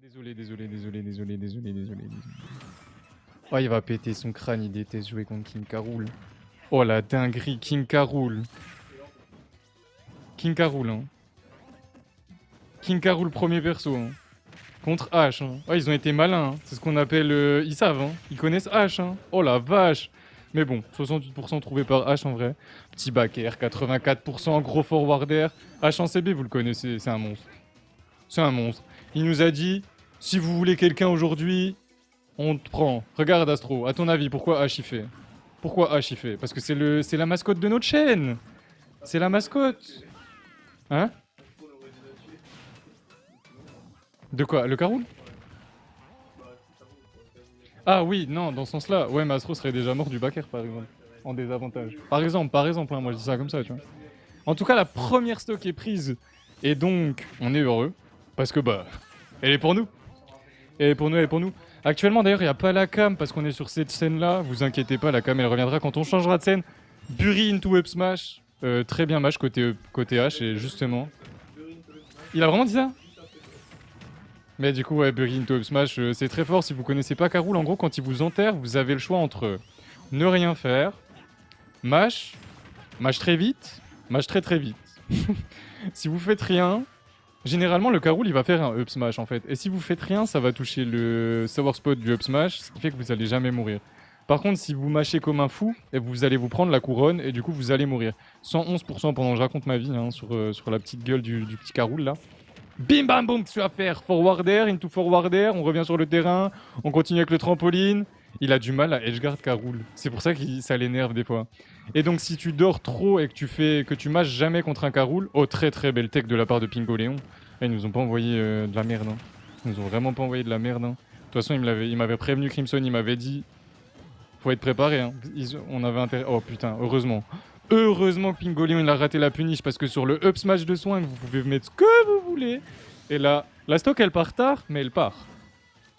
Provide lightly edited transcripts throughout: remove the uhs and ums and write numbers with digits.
Désolé. Oh, il va péter son crâne, il déteste jouer contre King K. Rool. Oh la dinguerie, King K. Rool. King K. Rool, hein. King K. Rool premier perso, hein. Contre H, hein. Oh, ils ont été malins, hein. C'est ce qu'on appelle... Ils savent, hein. Ils connaissent H, hein. Oh la vache. Mais bon, 68% trouvé par H en vrai. Petit backer, 84%, gros forwarder. H en CB, vous le connaissez, c'est un monstre. C'est un monstre. Il nous a dit, si vous voulez quelqu'un aujourd'hui, on te prend. Regarde Astro, à ton avis, pourquoi H y fait? Pourquoi H y fait? Parce que c'est la mascotte de notre chaîne. C'est la mascotte. Hein? De quoi? Le Caroul? Ah oui, non, dans ce sens-là. Ouais, mais Astro serait déjà mort du backer, par exemple. En désavantage. Par exemple, hein, moi je dis ça comme ça, tu vois. En tout cas, la première stock est prise. Et donc, on est heureux. Parce que, bah, elle est pour nous. Elle est pour nous. Actuellement, d'ailleurs, il n'y a pas la cam parce qu'on est sur cette scène-là. Vous inquiétez pas, la cam, elle reviendra quand on changera de scène. Bury into up smash. Très bien match côté H. Et justement... Il a vraiment dit ça? Mais du coup, ouais, Bury into up smash, c'est très fort. Si vous connaissez pas K. Rool, en gros, quand il vous enterre, vous avez le choix entre ne rien faire, mash très vite, mash très vite. Si vous faites rien... Généralement, le K. Rool, il va faire un up smash en fait. Et si vous faites rien, ça va toucher le sour spot du up smash, ce qui fait que vous allez jamais mourir. Par contre, si vous mâchez comme un fou, vous allez vous prendre la couronne et du coup, vous allez mourir. 111% pendant que je raconte ma vie hein, sur la petite gueule du petit K. Rool là. Bim bam boum, qu'est-ce que tu vas faire? Forwarder, into forwarder, on revient sur le terrain, on continue avec le trampoline. Il a du mal à edgeguard K. Rool. C'est pour ça que ça l'énerve des fois. Et donc si tu dors trop et que tu mâches jamais contre un K. Rool, oh très très belle tech de la part de Pingoléon. Ils nous ont pas envoyé de la merde. Hein. Ils nous ont vraiment pas envoyé de la merde. Hein. De toute façon, il m'avait prévenu Crimson, il m'avait dit faut être préparé. Hein. On avait intérêt. Oh putain, heureusement. Heureusement que Pingoléon il a raté la punish parce que sur le up smash de soin, vous pouvez mettre ce que vous voulez. Et là, la stock elle part tard, mais elle part.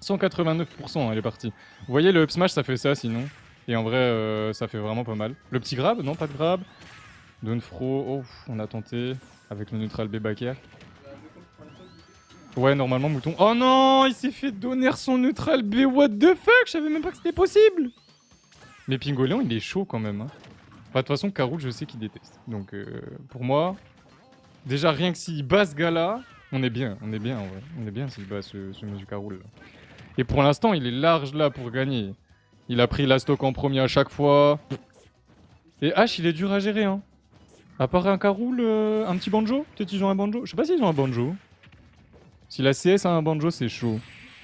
189% elle est partie. Vous voyez, le up smash ça fait ça sinon. Et en vrai, ça fait vraiment pas mal. Le petit grab, non, pas de grab. Donfro, oh, on a tenté avec le neutral B backer. Ouais, normalement, Mouton... Oh non, il s'est fait donner son neutral B, what the fuck? Je savais même pas que c'était possible. Mais Pingoléon, il est chaud quand même. Hein. Enfin, de toute façon, K. Rool, je sais qu'il déteste. Donc, pour moi, déjà, rien que s'il bat ce gars-là, on est bien en vrai. On est bien s'il bat ce monsieur K. Rool. Là. Et pour l'instant, il est large là pour gagner. Il a pris la stock en premier à chaque fois. Et H, il est dur à gérer, hein. À part un K. Rool, un petit banjo? Peut-être qu'ils ont un banjo? Je sais pas s'ils ont un banjo. Si la CS a un banjo, c'est chaud.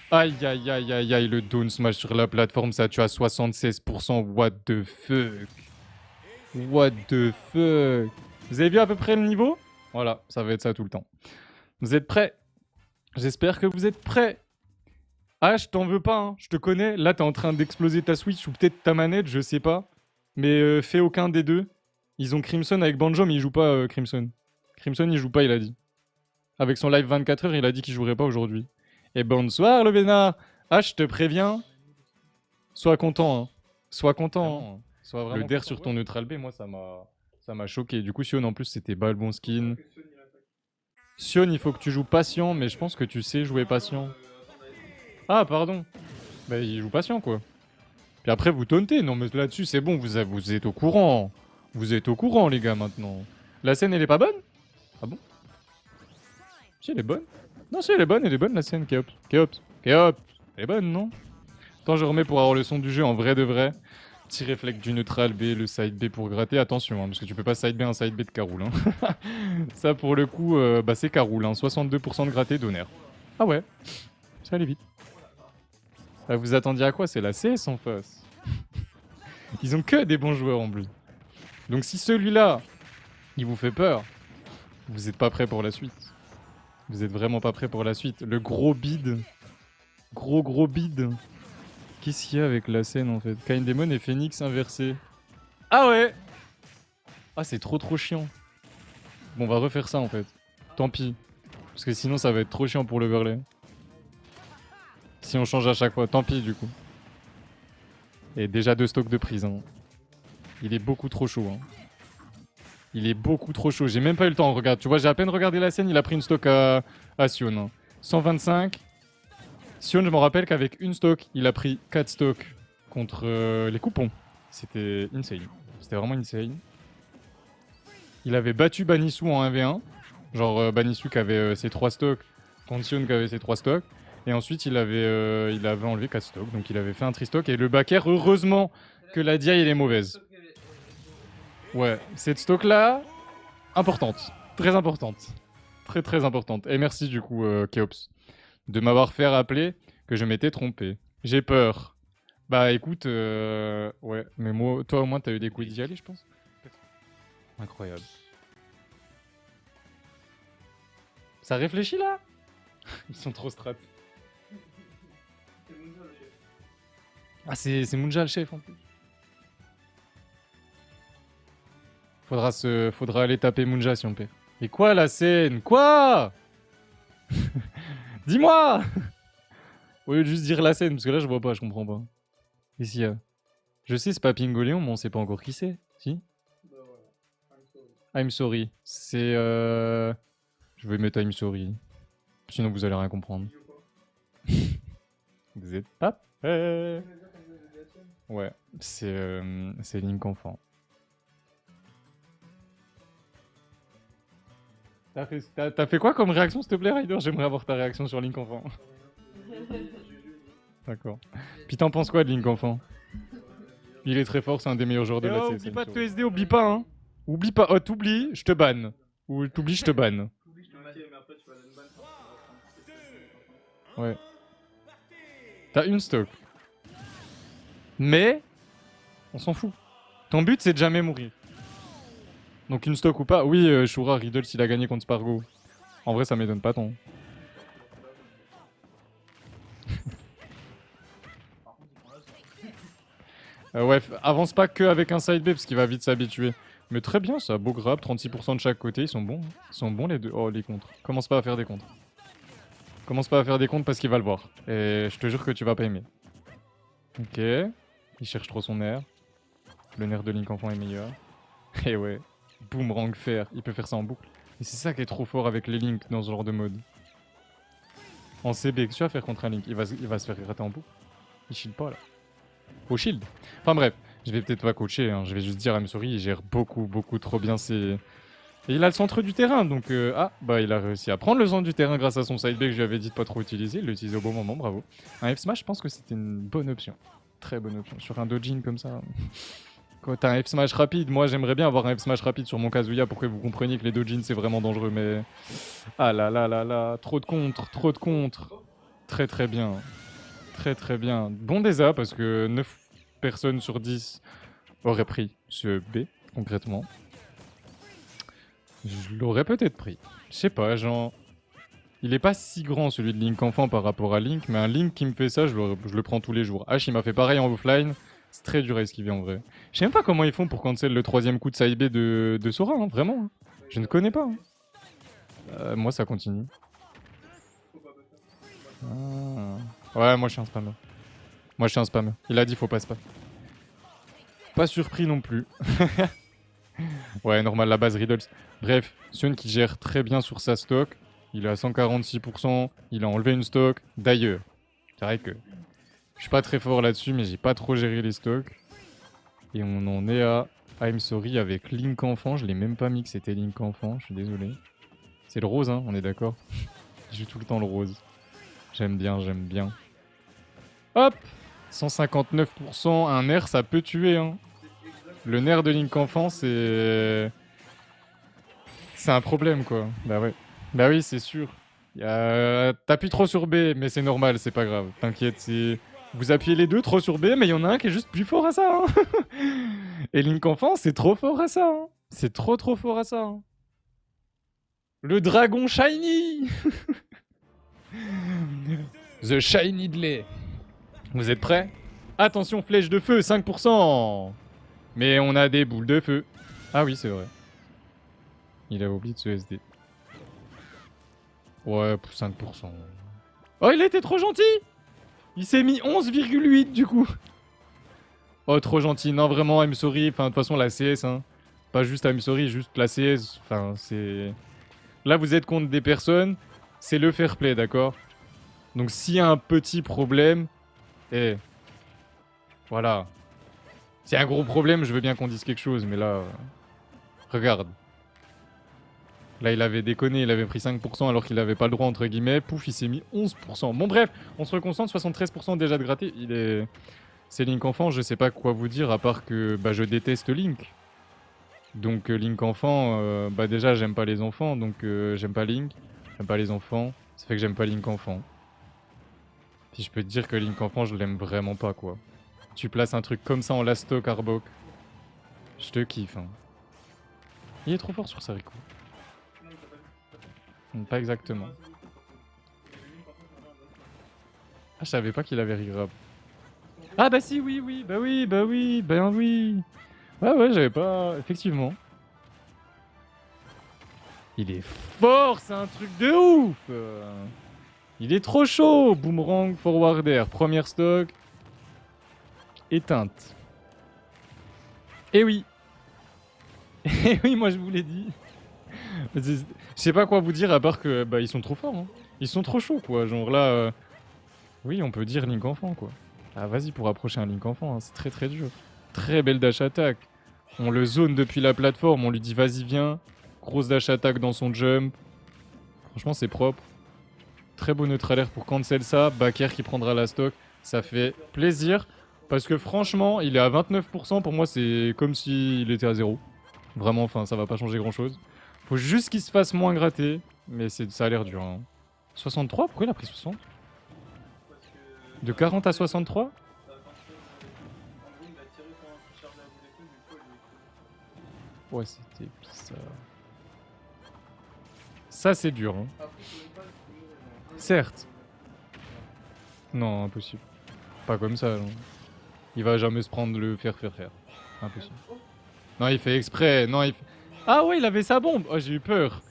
Aïe, le down smash sur la plateforme, ça tue à 76%. What the fuck? What the fuck? Vous avez vu à peu près le niveau? Voilà, ça va être ça tout le temps. Vous êtes prêts? J'espère que vous êtes prêts. Ah, je t'en veux pas, hein. Je te connais. Là, t'es en train d'exploser ta Switch ou peut-être ta manette, je sais pas. Mais fais aucun des deux. Ils ont Crimson avec Banjo, mais ils jouent pas Crimson. Crimson, il joue pas, il a dit. Avec son live 24 heures, il a dit qu'il jouerait pas aujourd'hui. Et bonsoir le vénard. Ah, je te préviens. Sois content, hein. Sois content. Hein. Sois vraiment le der sur ton neutral B, moi, ça m'a choqué. Du coup, Sion, en plus, c'était pas le bon skin. Sion, il faut que tu joues patient, mais je pense que tu sais jouer patient. Ah, pardon. Bah, il joue patient, quoi. Puis après, vous tauntez. Non, mais là-dessus, c'est bon, vous êtes au courant. Vous êtes au courant, les gars, maintenant. La scène, elle est pas bonne? Ah bon? Si, elle est bonne. Non, si, elle est bonne la scène. Kéops. Elle est bonne, non? Attends, je remets pour avoir le son du jeu en vrai de vrai. Petit réflexe du neutral B, le side B pour gratter. Attention, hein, parce que tu peux pas side B un side B de K. Rool. Hein. Ça, pour le coup, bah, c'est K. Rool. Hein. 62% de gratté, d'honneur. Ah ouais, ça allait vite. Ah, vous attendiez à quoi? C'est la CS en face. Ils ont que des bons joueurs en bleu. Donc si celui-là, il vous fait peur, vous êtes pas prêt pour la suite. Vous êtes vraiment pas prêt pour la suite. Le gros bid. Gros bid. Qu'est-ce qu'il y a avec la scène en fait? Kain Demon et Phoenix inversés. Ah ouais! Ah, c'est trop chiant. Bon, on va refaire ça en fait. Tant pis. Parce que sinon, ça va être trop chiant pour l'overlay. Si on change à chaque fois, tant pis du coup. Et déjà 2 stocks de prise. Hein. Il est beaucoup trop chaud. Hein. Il est beaucoup trop chaud. J'ai même pas eu le temps. Regarde, tu vois, j'ai à peine regardé la scène. Il a pris une stock à Sion. Hein. 125. Sion, je me rappelle qu'avec une stock, il a pris 4 stocks contre les coupons. C'était insane. C'était vraiment insane. Il avait battu Banisu en 1v1. Genre Banisu qui avait ses 3 stocks, contre Sion qui avait ses 3 stocks. Et ensuite, il avait enlevé 4 stocks. Donc il avait fait un tri-stock. Et le backer, heureusement que la DI elle est mauvaise. Ouais, cette stock-là, importante. Très importante. Très très importante. Et merci du coup, Keops, de m'avoir fait rappeler que je m'étais trompé. J'ai peur. Bah écoute, ouais, mais moi, toi au moins t'as eu des coups d'y aller, je pense. Incroyable. Ça réfléchit là? Ils sont trop strat. Ah, c'est Munja le chef en plus. Faudra aller taper Munja si on peut. Et quoi la scène? Quoi? Dis-moi! Au lieu de juste dire la scène, parce que là je vois pas, je comprends pas. Ici, je sais c'est pas Pingoléon, mais on sait pas encore qui c'est. Si? I'm sorry. C'est je vais mettre I'm sorry. Sinon vous allez rien comprendre. Vous êtes pas prêts. Ouais, c'est Link enfant. T'as fait quoi comme réaction, s'il te plaît, Ryder? J'aimerais avoir ta réaction sur Link enfant. D'accord. Puis t'en penses quoi de Link enfant? Il est très fort, c'est un des meilleurs joueurs de la CS. Oublie pas de TSD, oublie pas, hein. Oublie pas, t'oublies, je te banne. Ou t'oublies, je te banne. Ouais. T'as une stock. Mais, on s'en fout. Ton but, c'est de jamais mourir. Donc une stock ou pas. Oui, Shura, Riddle, s'il a gagné contre Spargo. En vrai, ça m'étonne pas tant. Ouais, avance pas que avec un side B parce qu'il va vite s'habituer. Mais très bien, ça, beau grab, 36% de chaque côté, ils sont bons. Ils sont bons les deux. Oh, les contres. Commence pas à faire des contres. Commence pas à faire des contres parce qu'il va le voir. Et je te jure que tu vas pas aimer. Ok. Il cherche trop son nerf. Le nerf de Link enfant est meilleur. Et ouais. Boomerang fer. Il peut faire ça en boucle. Et c'est ça qui est trop fort avec les Link dans ce genre de mode. En CB, qu'est-ce que tu vas faire contre un Link? Il va se faire gratter en boucle. Il shield pas là. Au shield. Enfin bref, je vais peut-être pas coacher, hein. Je vais juste dire I'm sorry, il gère beaucoup trop bien ses... Et il a le centre du terrain, donc ah, bah il a réussi à prendre le centre du terrain grâce à son side B que je lui avais dit de pas trop utiliser, il l'a utilisé au bon moment, bravo. Un F-Smash, je pense que c'était une bonne option. Très bonne option, sur un dodging comme ça. Quand t'as un F-Smash rapide, moi j'aimerais bien avoir un F-Smash rapide sur mon Kazuya pour que vous compreniez que les dodging c'est vraiment dangereux, mais... Ah là là là là, trop de contre, trop de contre. Très très bien. Très bien. Bon Desa, parce que 9 personnes sur 10 auraient pris ce B, concrètement. Je l'aurais peut-être pris. Je sais pas, genre... Il est pas si grand celui de Link enfant par rapport à Link, mais un Link qui me fait ça, je le prends tous les jours. Ash, il m'a fait pareil en offline. C'est très dur à esquiver en vrai. Je sais même pas comment ils font pour cancel le 3ème coup de side B de Sora, hein, vraiment. Hein. Je ne connais pas. Hein. Moi, ça continue. Ah. Ouais, moi je suis un spammer. Moi je suis un spammer. Il a dit faut pas spam. Pas surpris non plus. Ouais, normal, la base Riddles. Bref, Sion qui gère très bien sur sa stock. Il est à 146%. Il a enlevé une stock. D'ailleurs, c'est vrai que je suis pas très fort là-dessus, mais j'ai pas trop géré les stocks. Et on en est à I'm sorry avec Link enfant. Je l'ai même pas mis que c'était Link enfant. Je suis désolé. C'est le rose, hein, on est d'accord. Je joue tout le temps le rose. J'aime bien, j'aime bien. Hop! 159%, un nerf ça peut tuer, hein. Le nerf de Link enfant c'est... C'est un problème quoi. Bah ouais. Bah oui c'est sûr. T'appuies trop sur B mais c'est normal, c'est pas grave. T'inquiète, c'est... Vous appuyez les deux trop sur B mais il y en a un qui est juste plus fort à ça. Hein. Et Link enfant c'est trop fort à ça. Hein. C'est trop fort à ça. Hein. Le dragon shiny. The shiny Dley. Vous êtes prêts? Attention, flèche de feu, 5%. Mais on a des boules de feu. Ah oui, c'est vrai. Il a oublié de se SD. Ouais, 5%. Oh, il a été trop gentil. Il s'est mis 11,8 du coup. Oh, trop gentil. Non, vraiment, I'm sorry. Enfin, de toute façon, la CS, hein. Pas juste I'm sorry, juste la CS. Enfin, c'est... Là, vous êtes contre des personnes. C'est le fair play, d'accord? Donc s'il y a un petit problème, eh, voilà. S'il y a un gros problème, je veux bien qu'on dise quelque chose, mais là, regarde. Là, il avait déconné, il avait pris 5% alors qu'il n'avait pas le droit, entre guillemets. Pouf, il s'est mis 11%. Bon, bref, on se reconcentre, 73% déjà de gratté. C'est Link enfant, je sais pas quoi vous dire, à part que bah, je déteste Link. Donc Link enfant, bah déjà, j'aime pas les enfants, donc j'aime pas Link. J'aime pas les enfants, ça fait que j'aime pas Link enfant. Puis je peux te dire que Link enfant, je l'aime vraiment pas, quoi. Tu places un truc comme ça en last stock, Arbok. Je te kiffe, hein. Il est trop fort sur Sariko. Pas exactement. Ah, je savais pas qu'il avait regrab. Ah bah si, oui, oui, bah oui, bah oui, bah oui. Ouais, j'avais pas... Effectivement. Il est fort, c'est un truc de ouf. Il est trop chaud. Boomerang, forwarder, première stock. Éteinte. Eh oui. Eh oui, moi je vous l'ai dit. Je sais pas quoi vous dire à part que bah ils sont trop forts. Hein. Ils sont trop chauds quoi. Genre là, oui on peut dire Link enfant quoi. Ah vas-y pour approcher un Link enfant, hein. C'est très très dur. Très belle dash attack. On le zone depuis la plateforme, on lui dit vas-y viens. Grosse dash attack dans son jump. Franchement c'est propre. Très beau neutral air pour cancel ça. Backer qui prendra la stock. Ça fait plaisir. Parce que franchement il est à 29%. Pour moi c'est comme s'il était à 0. Vraiment enfin ça va pas changer grand chose. Faut juste qu'il se fasse moins gratter. Mais ça a l'air dur. Hein. 63 ? Pourquoi il a pris 60 ? De 40 à 63 ? Ouais, c'était bizarre. Ça, c'est dur. Hein. Certes. Non, impossible. Pas comme ça. Non. Il va jamais se prendre le faire. Impossible. Non, il fait exprès. Non, il fait... Ah ouais, il avait sa bombe. Oh, j'ai eu peur.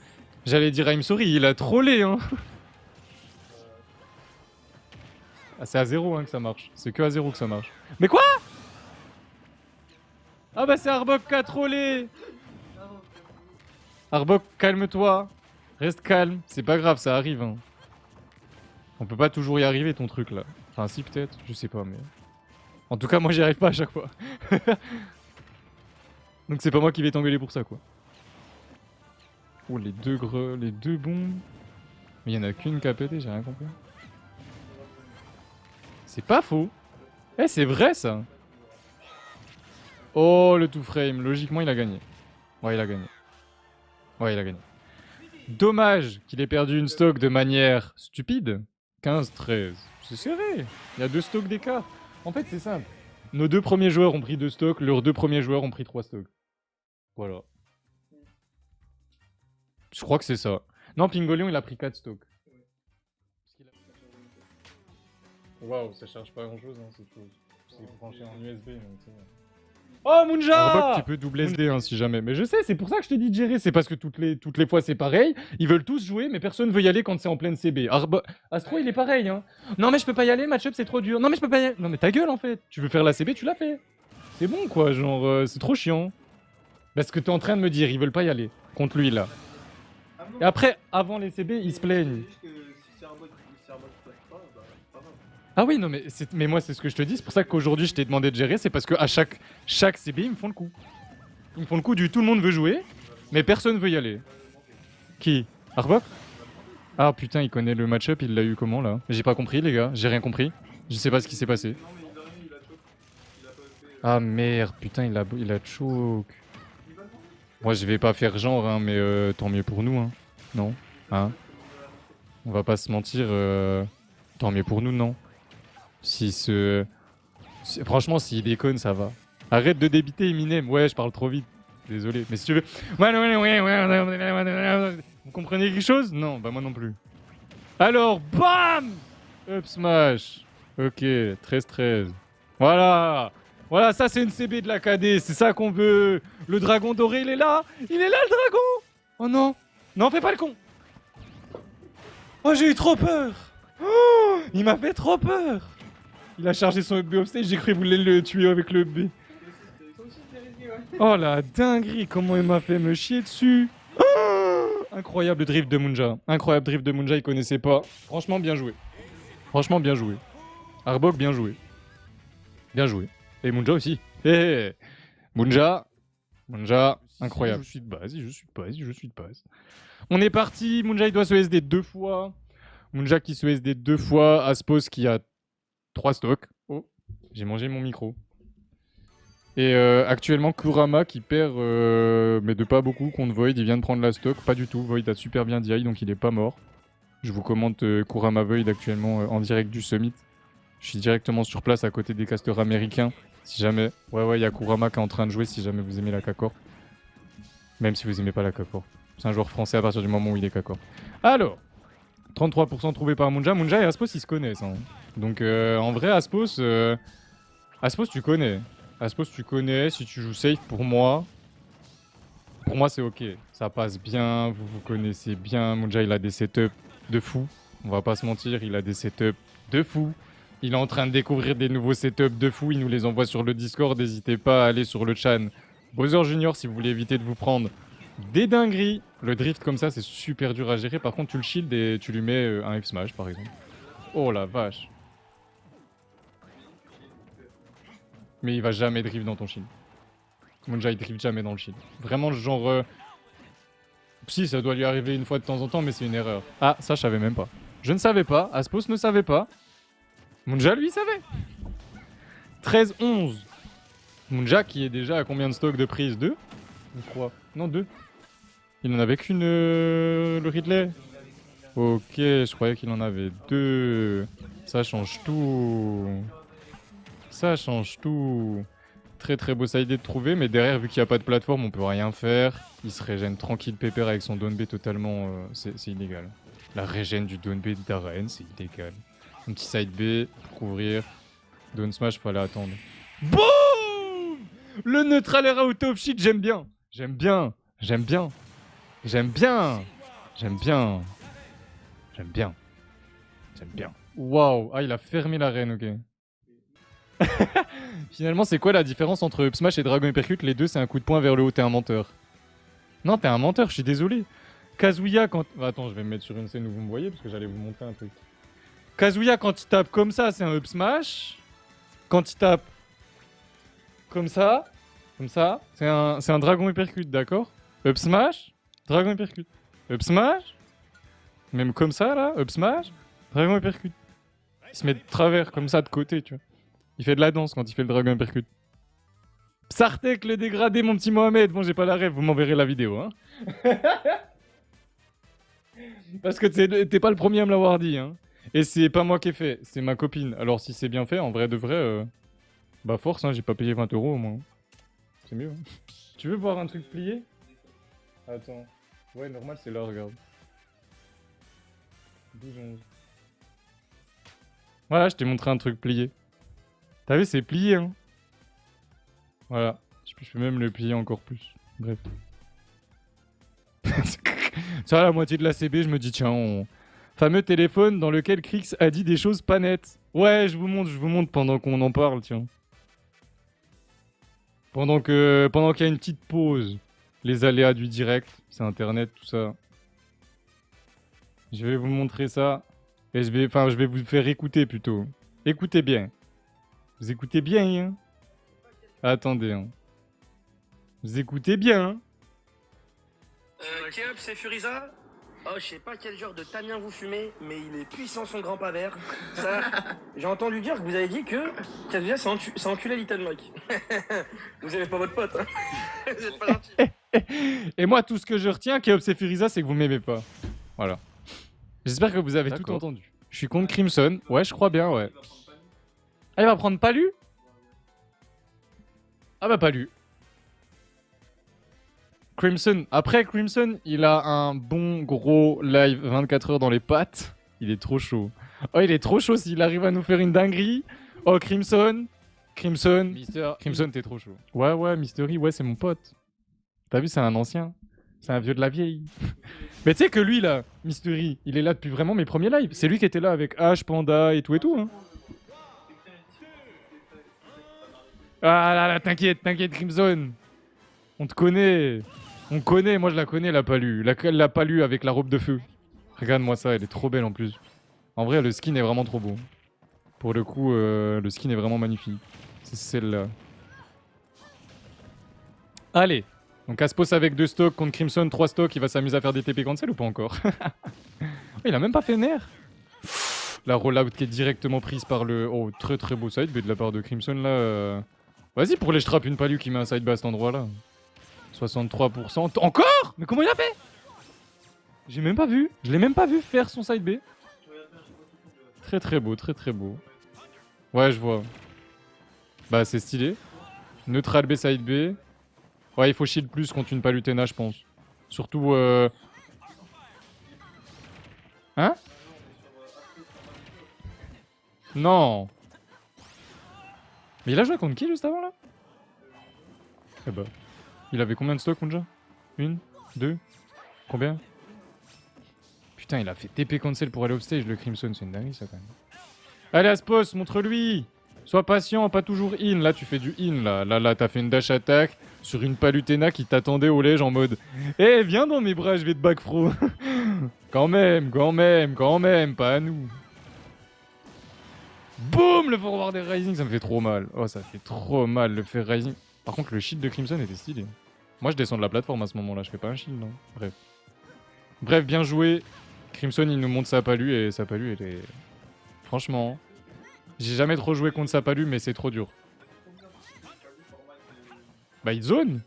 J'allais dire I'm sorry, il a trollé, hein. Ah, c'est à 0 hein, que ça marche. C'est que à 0 que ça marche. Mais quoi? Ah bah c'est Arbok qui a trollé. Arbok, calme-toi. Reste calme. C'est pas grave, ça arrive. Hein. On peut pas toujours y arriver ton truc là. Enfin si peut-être, je sais pas mais... En tout cas moi j'y arrive pas à chaque fois. Donc c'est pas moi qui vais t'engueuler pour ça quoi. Oh les deux bombes. Mais il y en a qu'une qui a pété, j'ai rien compris. C'est pas faux. Eh c'est vrai ça. Oh le two frame, logiquement il a gagné. Ouais il a gagné. Ouais il a gagné. Dommage qu'il ait perdu une stock de manière stupide. 15-13. C'est serré. Il y a 2 stocks d'écart. En fait c'est simple. Nos 2 premiers joueurs ont pris 2 stocks, leurs 2 premiers joueurs ont pris 3 stocks. Voilà. Je crois que c'est ça. Non, Pingolion il a pris 4 stocks. Waouh, ça charge pas grand chose hein, cette chose. C'est branché en USB donc c'est... Oh Munja! Arbok, tu peux double SD hein, si jamais. Mais je sais, c'est pour ça que je te dis de gérer. C'est parce que toutes les fois c'est pareil. Ils veulent tous jouer, mais personne veut y aller quand c'est en pleine CB. Astro, il est pareil. Hein. Non, mais je peux pas y aller, match-up c'est trop dur. Non, mais je peux pas y aller. Non, mais ta gueule en fait. Tu veux faire la CB, tu l'as fait. C'est bon quoi, genre, c'est trop chiant. Parce que t'es en train de me dire, ils veulent pas y aller. Contre lui là. Et après, avant les CB, ils se plaignent. Ah oui, non, mais moi, c'est ce que je te dis. C'est pour ça qu'aujourd'hui, je t'ai demandé de gérer. C'est parce qu'à chaque CB, ils me font le coup. Ils me font le coup du tout le monde veut jouer, mais personne veut y aller. Qui? Arbok? Ah putain, il connaît le match-up, il l'a eu comment là? J'ai pas compris, les gars. J'ai rien compris. Je sais pas ce qui s'est passé. Ah merde, putain, il a choke. Moi, je vais pas faire genre, hein, mais tant mieux pour nous, hein. Non? Hein? On va pas se mentir, tant mieux pour nous, non? Franchement, s'il déconne, ça va. Arrête de débiter Eminem. Ouais, je parle trop vite. Désolé. Mais si tu veux... Vous comprenez quelque chose? Non, bah moi non plus. Alors, BAM! Up smash. Ok, 13-13. Voilà. Voilà, ça c'est une CB de la KD. C'est ça qu'on veut. Le dragon doré, il est là. Il est là, le dragon. Oh non. Non, fais pas le con. Oh, j'ai eu trop peur. Oh, il m'a fait trop peur. Il a chargé son UB offstage, j'ai cru qu'il voulait le tuer avec le UB. Oh la dinguerie, comment il m'a fait me chier dessus. Oh, incroyable drift de Munja. Incroyable drift de Munja, il connaissait pas. Franchement, bien joué. Franchement, bien joué. Arbok, bien joué. Bien joué. Et Munja aussi. Hé Munja, incroyable. Je suis de base, je suis de base. On est parti, Munja il doit se SD 2 fois. Munja qui se SD 2 fois. Aspos qui a 3 stocks. Oh, j'ai mangé mon micro. Et actuellement Kurama qui perd, mais de pas beaucoup, contre Void. Il vient de prendre la stock. Pas du tout, Void a super bien DI donc il est pas mort. Je vous commente Kurama Void actuellement en direct du Summit. Je suis directement sur place à côté des casteurs américains. Si jamais... Ouais, il y a Kurama qui est en train de jouer si jamais vous aimez la K-Corp. Même si vous aimez pas la K-Corp. C'est un joueur français à partir du moment où il est K-Corp. Alors, 33% trouvé par Munja. Munja et Aspos, ils se connaissent. Hein. Donc, en vrai, Aspos, tu connais. Aspos, tu connais. Si tu joues safe, pour moi, c'est ok. Ça passe bien. Vous vous connaissez bien. Munja, il a des setups de fou. On va pas se mentir, il a des setups de fou. Il est en train de découvrir des nouveaux setups de fou. Il nous les envoie sur le Discord. N'hésitez pas à aller sur le chan Bowser Junior si vous voulez éviter de vous prendre des dingueries. Le drift comme ça, c'est super dur à gérer. Par contre, tu le shield et tu lui mets un F-Smash, par exemple. Oh la vache. Mais il va jamais drift dans ton shield. Munja, il drift jamais dans le shield. Vraiment, genre... Si, ça doit lui arriver une fois de temps en temps, mais c'est une erreur. Ah, ça, je savais même pas. Je ne savais pas. Aspos ne savait pas. Munja, lui, savait. 13-11. Munja qui est déjà à combien de stocks de prise? 2 ou 3? Non, 2. Il n'en avait qu'une, le Ridley. Ok, je croyais qu'il en avait 2. Ça change tout. Ça change tout. Très très beau side de trouver, mais derrière, vu qu'il n'y a pas de plateforme, on peut rien faire. Il se régène tranquille pépère avec son down B totalement. C'est illégal. La régène du down B d'Aren, c'est illégal. Un petit side B pour couvrir. Down smash, fallait attendre. BOOM! Le neutral era out of shit, j'aime bien. J'aime bien. J'aime bien. J'aime bien. J'aime bien. J'aime bien. J'aime bien. Waouh. Ah, il a fermé l'arène, ok. Finalement, c'est quoi la différence entre Up Smash et Dragon Uppercut? Les deux, c'est un coup de poing vers le haut. T'es un menteur. Non, t'es un menteur, je suis désolé. Kazuya, quand... Attends, je vais me mettre sur une scène où vous me voyez, parce que j'allais vous montrer un truc. Kazuya, quand il tape comme ça, c'est un Up Smash. Quand il tape comme ça, c'est un Dragon Uppercut, d'accord? Up Smash, Dragon Uppercut. Up Smash, même comme ça, là, Up Smash, Dragon Uppercut. Il se met de travers, comme ça, de côté, tu vois. Il fait de la danse quand il fait le Dragon Uppercut. Psartek, le dégradé, mon petit Mohamed. Bon, j'ai pas la rêve, vous m'enverrez la vidéo, hein. Parce que t'es pas le premier à me l'avoir dit, hein. Et c'est pas moi qui ai fait, c'est ma copine. Alors si c'est bien fait, en vrai de vrai, bah force, hein, j'ai pas payé 20 € au moins. C'est mieux, hein. Tu veux voir un truc plié? Attends. Ouais, normal, c'est là, regarde. 12-11. Voilà, je t'ai montré un truc plié. T'as vu, c'est plié, hein. Voilà. Je peux même le plier encore plus. Bref. Ça, la moitié de la CB, je me dis, tiens, fameux téléphone dans lequel Krix a dit des choses pas nettes. Ouais, je vous montre pendant qu'on en parle, tiens. Pendant qu'il y a une petite pause. Les aléas du direct, c'est internet, tout ça. Je vais vous montrer ça. Et je vais vous faire écouter plutôt. Écoutez bien. Vous écoutez bien, hein? Attendez, hein. Vous écoutez bien, hein? Kéop, c'est Furiza? Oh, je sais pas quel genre de tamien vous fumez, mais il est puissant son grand pavère. Ça, j'ai entendu dire que vous avez dit que Kazuya c'est enculé Little Mac. Vous aimez pas votre pote, hein? Vous êtes pas gentil. Et moi, tout ce que je retiens, Kéop, c'est Furiza, c'est que vous m'aimez pas. Voilà. J'espère que vous avez tout entendu. Je suis contre Crimson. Ouais, je crois bien, ouais. Ah, il va prendre Palu? Ah bah Palu. Crimson. Après, Crimson, il a un bon gros live 24 heures dans les pattes. Il est trop chaud. Oh, il est trop chaud s'il arrive à nous faire une dinguerie. Oh, Crimson. Crimson, t'es trop chaud. Ouais, Mystery, ouais, c'est mon pote. T'as vu, c'est un ancien. C'est un vieux de la vieille. Mais tu sais que lui, là, Mystery, il est là depuis vraiment mes premiers lives. C'est lui qui était là avec H, Panda et tout, hein. Ah là là, t'inquiète, Crimson. On te connaît. On connaît, moi je la connais, la Palu. La Palu avec la robe de feu. Regarde-moi ça, elle est trop belle en plus. En vrai, le skin est vraiment trop beau. Pour le coup, le skin est vraiment magnifique. C'est celle-là. Allez. Donc Aspos avec 2 stocks contre Crimson, 3 stocks. Il va s'amuser à faire des TP cancel ou pas encore? Il a même pas fait nerf. La rollout qui est directement prise par le... Oh, très très beau side B de la part de Crimson là. Vas-y pour les strap une palue qui met un side B à cet endroit là. 63%. Encore? Mais comment il a fait? J'ai même pas vu. Je l'ai même pas vu faire son side B. Très très beau, très très beau. Ouais, je vois. Bah c'est stylé. Neutral B, side B. Ouais, il faut shield plus contre une palutena, je pense. Surtout... Hein? Non. Mais il a joué contre qui juste avant là? Eh bah. Il avait combien de stocks Kunja? 1, 2, combien? Putain, il a fait TP cancel pour aller offstage le Crimson, c'est une dinguerie ça quand même. Allez Aspos, montre-lui. Sois patient, pas toujours in. Là, tu fais du in là. Là, t'as fait une dash attack sur une palutena qui t'attendait au ledge en mode eh, viens dans mes bras, je vais te back fro. Quand même, pas à nous. Boum, le forward des Rising, ça me fait trop mal. Oh, ça fait trop mal le faire Rising. Par contre, le shield de Crimson était stylé. Moi, je descends de la plateforme à ce moment-là, je fais pas un shield, non. Bref. Bref, bien joué. Crimson, il nous montre sa palue et sa palue, elle est... Franchement, j'ai jamais trop joué contre sa palue, mais c'est trop dur. Bah, il zone.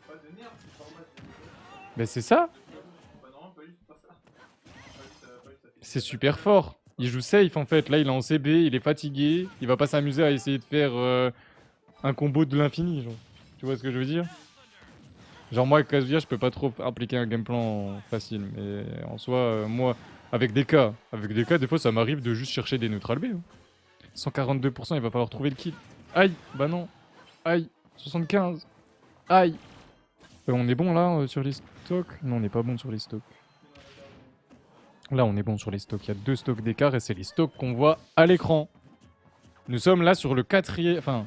Bah, c'est ça. C'est super fort. Il joue safe en fait. Là, il est en CB, il est fatigué. Il va pas s'amuser à essayer de faire un combo de l'infini. Genre. Tu vois ce que je veux dire? Genre, moi, avec Kazuya, je peux pas trop appliquer un game plan facile. Mais en soi, moi, avec des cas, des fois, ça m'arrive de juste chercher des neutral B. Hein. 142%, il va falloir trouver le kill. Aïe, bah non. Aïe, 75. Aïe. On est bon là sur les stocks? Non, on n'est pas bon sur les stocks. Là, on est bon sur les stocks. Il y a 2 stocks d'écart et c'est les stocks qu'on voit à l'écran. Nous sommes là sur le 4e... Enfin...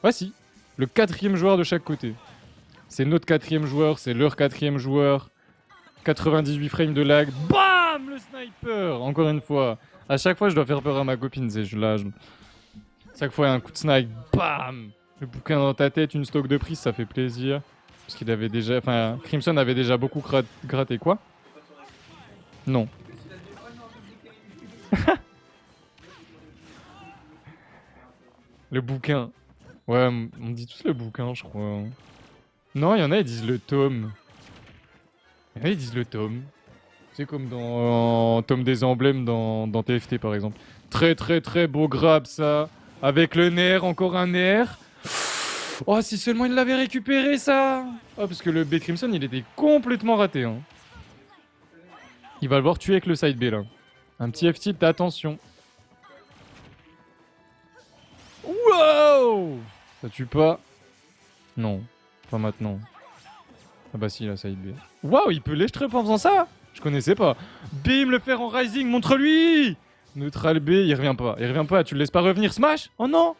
Voici. Le 4e joueur de chaque côté. C'est notre 4e joueur, c'est leur 4e joueur. 98 frames de lag. BAM! Le sniper! Encore une fois. À chaque fois, je dois faire peur à ma copine. C'est là. Chaque fois, il y a un coup de snipe. BAM! Le bouquin dans ta tête, une stock de prise, ça fait plaisir. Parce qu'il avait déjà... Enfin, Crimson avait déjà beaucoup gratté quoi? Non. Le bouquin. Ouais, on dit tous le bouquin, je crois. Non, il y en a, ils disent le tome. Il y en a, ils disent le tome. C'est comme dans Tome des emblèmes dans TFT, par exemple. Très, très, très beau grab, ça. Avec le nerf, encore un nerf. Oh, si seulement il l'avait récupéré, ça. Oh, parce que le B Crimson, il était complètement raté, hein. Il va le voir tuer avec le side B là. Un petit F-tilt, attention. Wow! Ça tue pas? Non, pas maintenant. Ah bah si, la side B. Waouh, il peut l'eshtrep en faisant ça? Je connaissais pas. Bim, le fer en rising, montre-lui! Neutral B, il revient pas, tu le laisses pas revenir. Smash? Oh non!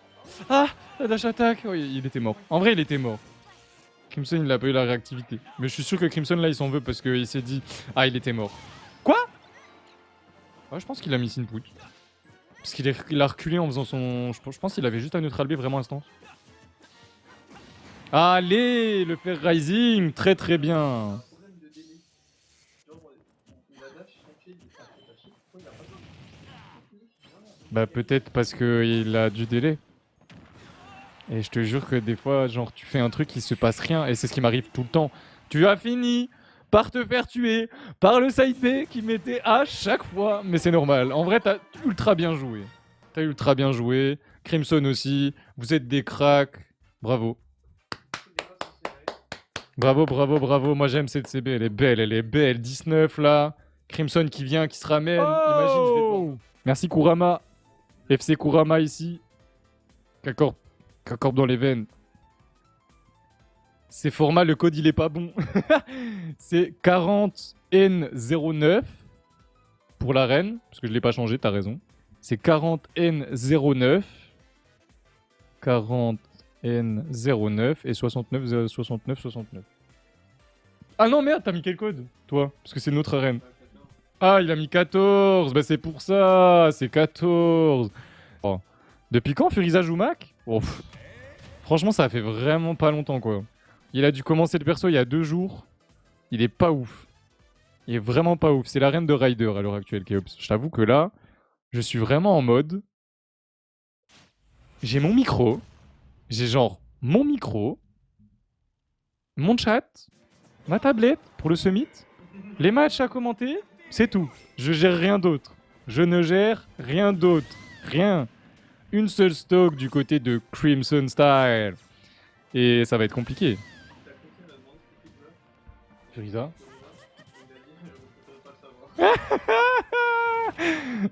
Ah, la dash attack. Oh, il était mort. En vrai, il était mort. Crimson, il a pas eu la réactivité. Mais je suis sûr que Crimson, là, il s'en veut parce qu'il s'est dit... Ah, il était mort. Quoi? Ouais, je pense qu'il a mis input. Parce qu'il a reculé en faisant son... Je pense qu'il avait juste un neutral B vraiment instant. Allez, le fer rising, très très bien. Bah peut-être parce qu'il a du délai. Et je te jure que des fois, genre, tu fais un truc, il se passe rien. Et c'est ce qui m'arrive tout le temps. Tu as fini par te faire tuer par le side B qui mettait à chaque fois. Mais c'est normal. En vrai, t'as ultra bien joué. Crimson aussi. Vous êtes des cracks. Bravo. Bravo. Moi, j'aime cette CB. Elle est belle. 19 là. Crimson qui vient, qui se ramène. Oh! Imagine, je vais devant. Merci Kurama. FC Kurama ici. K-Corp dans les veines. C'est format, le code il est pas bon. C'est 40N09 pour l'arène, parce que je l'ai pas changé, t'as raison. C'est 40N09. 40N09 et 69. Ah non merde, t'as mis quel code, toi? Parce que c'est notre arène. Ah, il a mis 14. Bah, c'est pour ça. C'est 14. Oh. Depuis quand Furiza joue Mac? Oh, franchement, ça fait vraiment pas longtemps, quoi. Il a dû commencer le perso il y a 2 jours. Il est pas ouf. Il est vraiment pas ouf. C'est la reine de Ryder à l'heure actuelle, Keops. Je t'avoue que là, je suis vraiment en mode. J'ai mon micro. J'ai genre mon micro, mon chat, ma tablette pour le summit, les matchs à commenter, c'est tout. Je gère rien d'autre. Je ne gère rien d'autre. Rien. Une seule stock du côté de Crimson Style. Et ça va être compliqué. Furiza.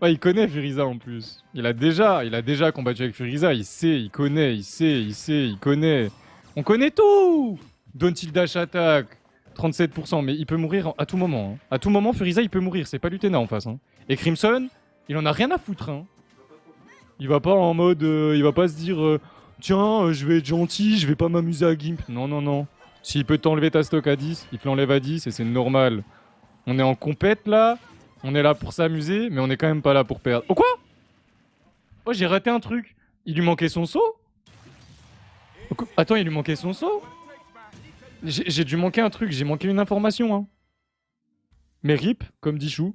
Ouais, il connaît Furiza en plus. Il a déjà combattu avec Furiza. Il sait, il connaît, il connaît. On connaît tout. Don't il dash attack 37%, mais il peut mourir à tout moment. Hein. À tout moment, Furiza, il peut mourir. C'est pas Lutena en face. Hein. Et Crimson, il en a rien à foutre. Hein. Il va pas en mode... il va pas se dire... tiens, je vais être gentil, je vais pas m'amuser à Gimp. Non, non, non. S'il peut t'enlever ta stock à 10, il te l'enlève à 10 et c'est normal. On est en compète là. On est là pour s'amuser, mais on est quand même pas là pour perdre. Oh quoi? Oh, j'ai raté un truc. Il lui manquait son saut? Attends, il lui manquait son saut? J'ai dû manquer un truc, j'ai manqué une information. Hein. Mais rip, comme dit Chou.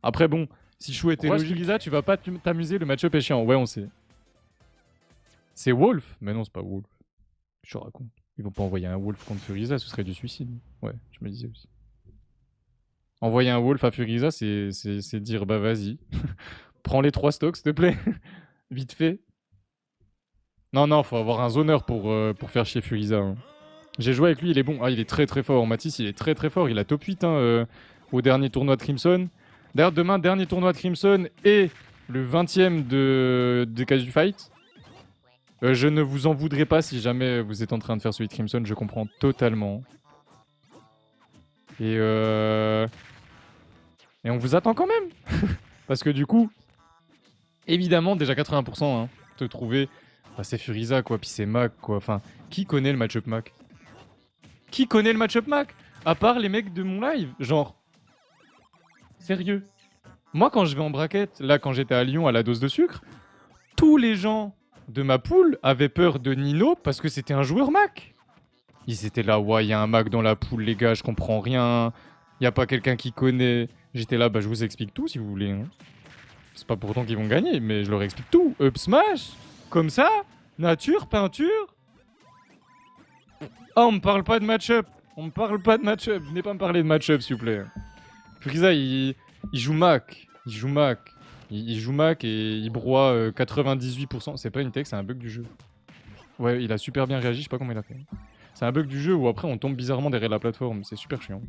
Après bon, si Chou était logique, Lisa, tu vas pas t'amuser, le match-up est chiant. Ouais, on sait. C'est Wolf? Mais non, c'est pas Wolf. Je te raconte. Ils vont pas envoyer un Wolf contre Furiza, ce serait du suicide. Ouais, je me disais aussi. Envoyer un Wolf à Furiza, c'est dire bah vas-y. Prends les 3 stocks, s'il te plaît. Vite fait. Non, non, faut avoir un zoneur pour faire chier Furiza. Hein. J'ai joué avec lui, il est bon. Ah, il est très très fort. Matisse, il est très très fort. Il a top 8 hein, au dernier tournoi de Crimson. D'ailleurs, demain, dernier tournoi de Crimson et le 20ème de Casu Fight. Je ne vous en voudrais pas si jamais vous êtes en train de faire celui de Crimson. Je comprends totalement. Et on vous attend quand même. Parce que du coup, évidemment, déjà 80%, hein, te trouver... Bah, c'est Furiza, quoi, puis c'est Mac, quoi. Enfin, qui connaît le match-up Mac? Qui connaît le match-up Mac? À part les mecs de mon live, genre... Sérieux. Moi, quand je vais en braquette, là, quand j'étais à Lyon à la dose de sucre, tous les gens de ma poule avaient peur de Nino parce que c'était un joueur Mac. Ils étaient là, ouais, il y a un Mac dans la poule, les gars, je comprends rien. Il y a pas quelqu'un qui connaît. J'étais là, bah je vous explique tout si vous voulez. Hein. C'est pas pourtant qu'ils vont gagner, mais je leur explique tout. Up smash, comme ça, nature, peinture. Ah, on me parle pas de match-up. On me parle pas de match-up. Venez pas me parler de match-up, s'il vous plaît. Frieza, il joue Mac. Il joue Mac. Il joue Mac et il broie 98%. C'est pas une tech, c'est un bug du jeu. Ouais, il a super bien réagi, je sais pas comment il a fait. C'est un bug du jeu où après on tombe bizarrement derrière la plateforme, c'est super chiant.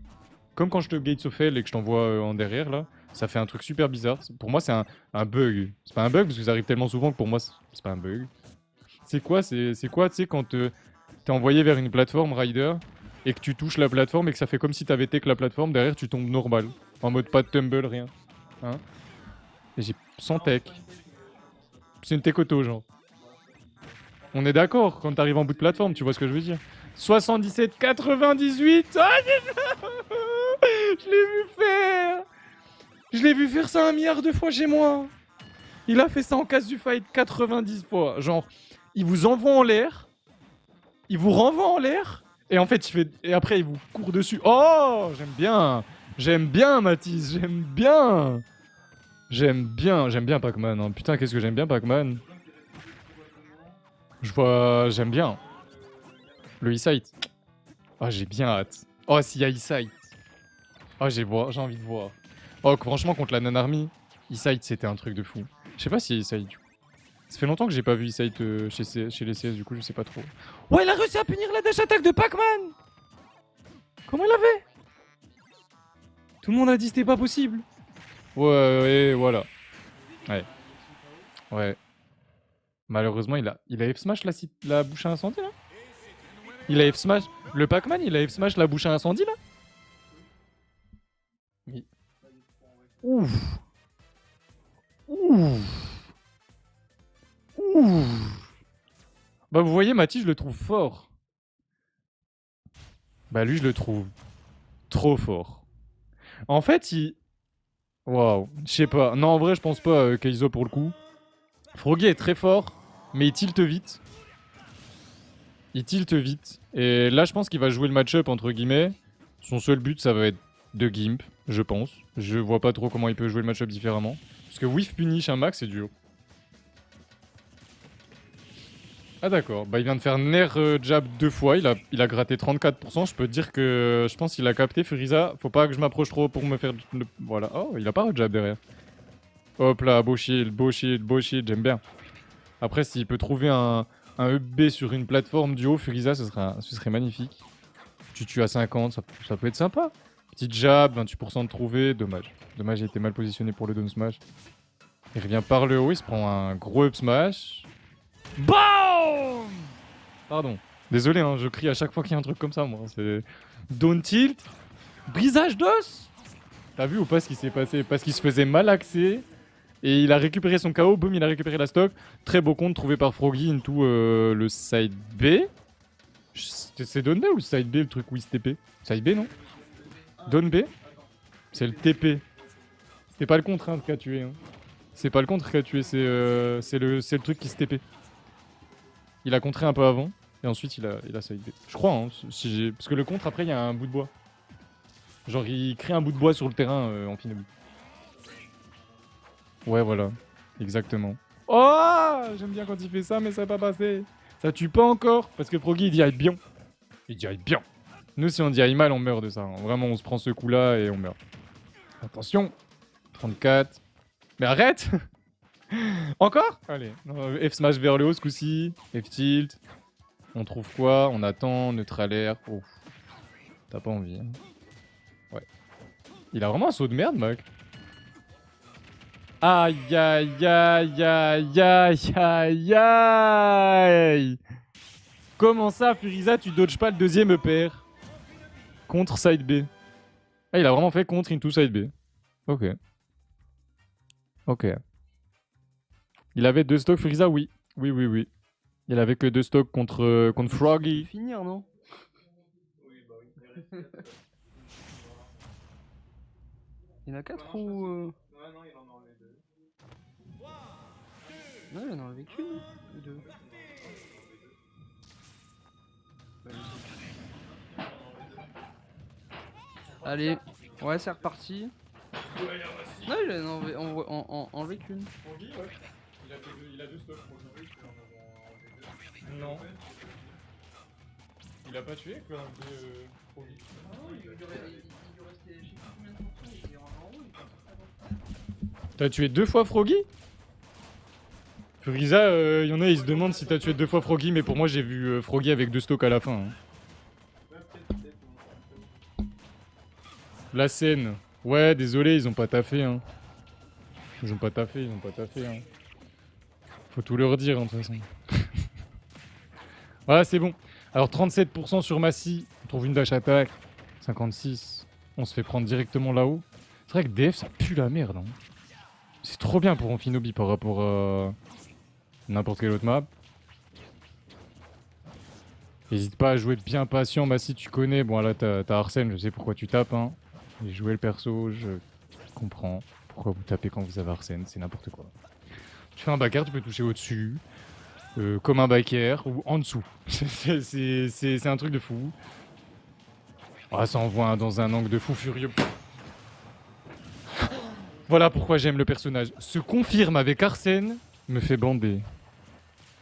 Comme quand je te gates of hell et que je t'envoie en derrière là, ça fait un truc super bizarre. Pour moi c'est un bug. C'est pas un bug parce que ça arrive tellement souvent que pour moi c'est pas un bug. C'est quoi, tu sais, quand t'es envoyé vers une plateforme rider et que tu touches la plateforme et que ça fait comme si t'avais tech la plateforme, derrière tu tombes normal. En mode pas de tumble, rien. Hein? Et j'ai 100 tech. C'est une tech auto genre. On est d'accord quand t'arrives en bout de plateforme, tu vois ce que je veux dire. 77, 98. Ah, je l'ai vu faire. Je l'ai vu faire ça 1 milliard de fois chez moi. Il a fait ça en casse du fight 90 fois. Genre, il vous envoie en l'air. Il vous renvoie en l'air. Et en fait, il fait... Et après, il vous court dessus. Oh, j'aime bien. J'aime bien, Mathis. J'aime bien. J'aime bien Pac-Man. Hein. Putain, qu'est-ce que j'aime bien Pac-Man. J'aime bien. Le e-sight. Oh, j'ai bien hâte. Oh, s'il y a e-sight. Oh, j'ai envie de voir. Oh, franchement, contre la Nanarmy, e-sight, c'était un truc de fou. Je sais pas si e-sight, du coup. Ça fait longtemps que j'ai pas vu e-sight chez les CS, du coup, je sais pas trop. Ouais, il a réussi à punir la dash attack de Pac-Man. Comment il a fait? Tout le monde a dit c'était pas possible. Ouais, voilà. Ouais. Ouais. Malheureusement, il a F-smash la bouche à incendie, là? Il a F-smash... Le Pac-Man, il a F-smash la bouche à incendie, là? Mais... Ouf. Ouf. Ouf. Bah, vous voyez, Mathis, je le trouve fort. Bah, lui, je le trouve trop fort. En fait, Waouh, je sais pas. Non, en vrai, je pense pas Kaizo pour le coup. Froggy est très fort, mais il tilte vite. Il tilte vite. Et là, je pense qu'il va jouer le match-up, entre guillemets. Son seul but, ça va être de Gimp, je pense. Je vois pas trop comment il peut jouer le match-up différemment. Parce que Whiff Punish un max, c'est dur. Ah d'accord, bah il vient de faire Nair Jab 2 fois, il a gratté 34%, je peux te dire que je pense qu'il a capté Furiza, faut pas que je m'approche trop pour me faire... Voilà, oh il a pas Jab derrière. Hop là, beau shield, j'aime bien. Après s'il peut trouver un EB sur une plateforme du haut, Furiza ce serait magnifique. Tu tues à 50, ça peut être sympa. Petite jab, 28% de trouver, dommage. Dommage, il était mal positionné pour le down smash. Il revient par le haut, il se prend un gros up smash. BAM! Pardon. Désolé, hein, je crie à chaque fois qu'il y a un truc comme ça, moi. C'est down tilt, brisage d'os. T'as vu ou pas ce qui s'est passé? Parce qu'il se faisait malaxer et il a récupéré son KO, boum, il a récupéré la stock. Très beau compte trouvé par Froggy into le side B. C'est down B ou le side B le truc où il se TP? Side B, non? Down B? C'est le TP. C'était pas le contre hein, qui a tué. Hein. C'est pas le contre qui a tué, c'est le truc qui se TP. Il a contré un peu avant, et ensuite il a side B. Je crois, hein, parce que le contre, après, il y a un bout de bois. Genre, il crée un bout de bois sur le terrain en Finobi. Ouais, voilà. Exactement. Oh! J'aime bien quand il fait ça, mais ça va pas passer. Ça tue pas encore, parce que Froggy, il dirait bien. Il dirait bien. Nous, si on dirait mal, on meurt de ça. Hein. Vraiment, on se prend ce coup-là et on meurt. Attention. 34. Mais arrête! Encore? Allez. F smash vers le haut ce coup-ci. F tilt. On trouve quoi? On attend. Neutralaire. Oh. T'as pas envie. Hein. Ouais. Il a vraiment un saut de merde, mec. Aïe aïe aïe aïe aïe aïe aïe. Comment ça, Furiza, tu dodges pas le deuxième EPR? Contre side B. Ah, il a vraiment fait contre into side B. Ok. Ok. Il avait 2 stocks Furiza, oui. Oui, oui, oui. Il avait que 2 stocks contre Froggy. Finir, non? Il y en a 4 ou... Ouais, non, il en a enlevé 2. Non, il en a enlevé qu'une ou 2. Allez, ouais, c'est reparti. Non, il en a enlevé qu'une. Froggy, ouais. Il a 2 stocks. Non. Il a pas tué quoi, Froggy. T'as tué 2 fois Froggy? Furiza, y en a, ils se demandent si t'as tué 2 fois Froggy, mais pour moi j'ai vu Froggy avec 2 stocks à la fin. Hein. La scène. Ouais, désolé, ils ont pas taffé. Hein. Ils ont pas taffé. Hein. Faut tout leur dire, hein, de toute façon. Voilà, c'est bon. Alors 37% sur Massy, on trouve une dash attack. 56, on se fait prendre directement là-haut. C'est vrai que DF, ça pue la merde. Hein. C'est trop bien pour Amphinobi par rapport à n'importe quelle autre map. N'hésite pas à jouer bien patient, Massy, tu connais. Bon, là, t'as Arsène, je sais pourquoi tu tapes. Hein. J'ai joué le perso, je comprends pourquoi vous tapez quand vous avez Arsène, c'est n'importe quoi. Tu fais un backer, tu peux toucher au-dessus. Comme un backer ou en dessous. C'est un truc de fou. Ah, ça envoie dans un angle de fou furieux. Voilà pourquoi j'aime le personnage. Se confirme avec Arsène, me fait bander.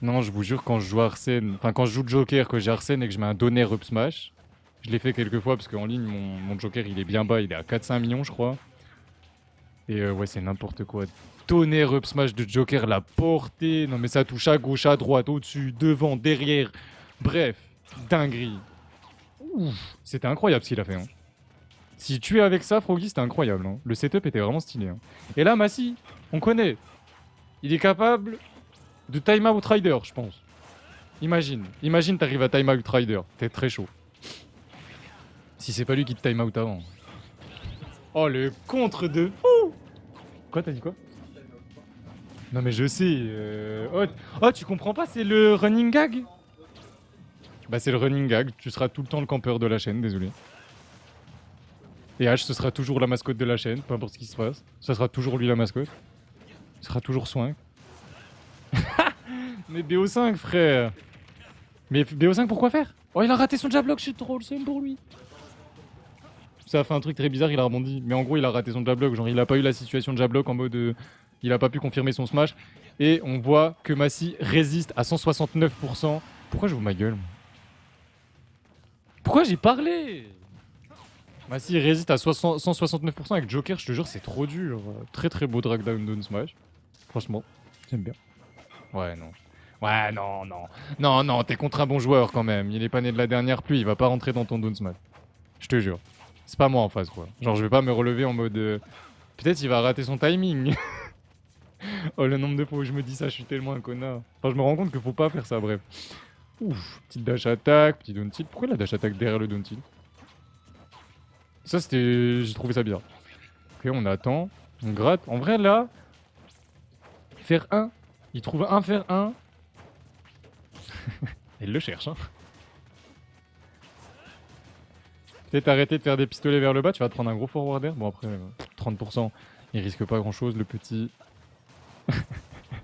Non, je vous jure, quand je joue Arsène, enfin quand je joue Joker, que j'ai Arsène et que je mets un donner up smash, je l'ai fait quelques fois parce qu'en ligne, mon Joker il est bien bas, il est à 4-5 millions, je crois. Et ouais, c'est n'importe quoi. Tonnerre up smash de Joker, la portée. Non, mais ça touche à gauche, à droite, au-dessus, devant, derrière. Bref, dinguerie. Ouf, c'était incroyable ce qu'il a fait. Hein. Si tu es avec ça, Froggy, c'était incroyable. Hein. Le setup était vraiment stylé. Hein. Et là, Massy, on connaît. Il est capable de time out Rider, je pense. Imagine t'arrives à time out Rider. T'es très chaud. Si c'est pas lui qui te time out avant. Oh, le contre de fou! Quoi, t'as dit quoi? Non mais je sais. Oh, tu comprends pas, c'est le running gag? Bah c'est le running gag, tu seras tout le temps le campeur de la chaîne, désolé. Et H, ce sera toujours la mascotte de la chaîne, peu importe ce qui se passe. Ça sera toujours lui la mascotte. Ce sera toujours Swing. Mais BO5, frère. Mais BO5, pourquoi faire? Oh, il a raté son jab lock, je suis trop le seum pour lui. Ça a fait un truc très bizarre, il a rebondi. Mais en gros, il a raté son jab lock. Genre, il a pas eu la situation de jab lock en mode. Il a pas pu confirmer son smash. Et on voit que Massy résiste à 169%. Pourquoi j'ouvre ma gueule, moi? Pourquoi j'ai parlé? Massy résiste à 169% avec Joker, je te jure, c'est trop dur. Très très beau drag down down smash. Franchement, j'aime bien. Ouais, non. Ouais, non, non. Non, non, t'es contre un bon joueur quand même. Il est pas né de la dernière pluie, il va pas rentrer dans ton down smash. Je te jure. C'est pas moi en face, quoi. Genre, je vais pas me relever en mode. Peut-être il va rater son timing. Oh, le nombre de fois où je me dis ça, je suis tellement un connard. Enfin, je me rends compte qu'il faut pas faire ça, bref. Ouf, petite dash attack, petit down tilt. Pourquoi la dash attack derrière le down tilt? Ça, c'était. J'ai trouvé ça bizarre. Ok, on attend. On gratte. En vrai, là. Faire 1. Il trouve un faire 1. Il le cherche, hein. Peut-être arrêter de faire des pistolets vers le bas, tu vas te prendre un gros forward air. Bon, après, 30%, il risque pas grand-chose, le petit.